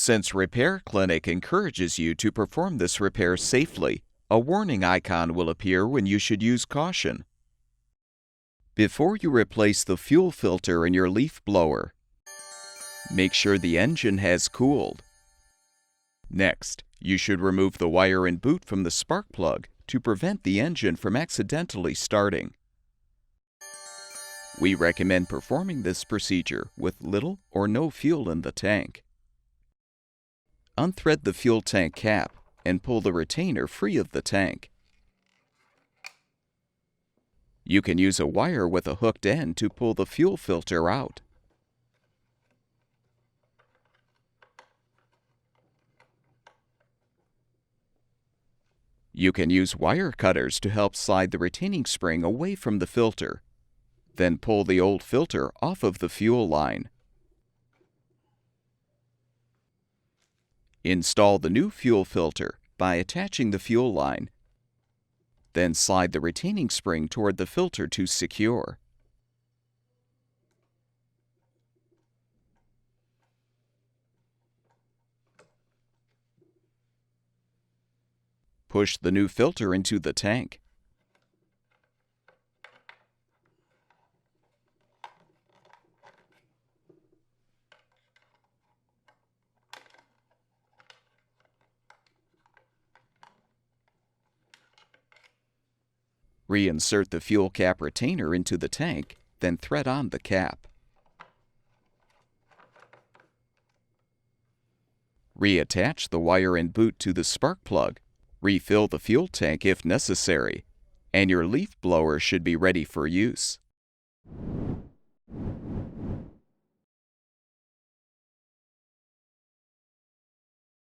Since Repair Clinic encourages you to perform this repair safely, a warning icon will appear when you should use caution. Before you replace the fuel filter in your leaf blower, make sure the engine has cooled. Next, you should remove the wire and boot from the spark plug to prevent the engine from accidentally starting. We recommend performing this procedure with little or no fuel in the tank. Unthread the fuel tank cap and pull the retainer free of the tank. You can use a wire with a hooked end to pull the fuel filter out. You can use wire cutters to help slide the retaining spring away from the filter. Then pull the old filter off of the fuel line. Install the new fuel filter by attaching the fuel line. Then slide the retaining spring toward the filter to secure. Push the new filter into the tank. Reinsert the fuel cap retainer into the tank, then thread on the cap. Reattach the wire and boot to the spark plug. Refill the fuel tank if necessary, and your leaf blower should be ready for use.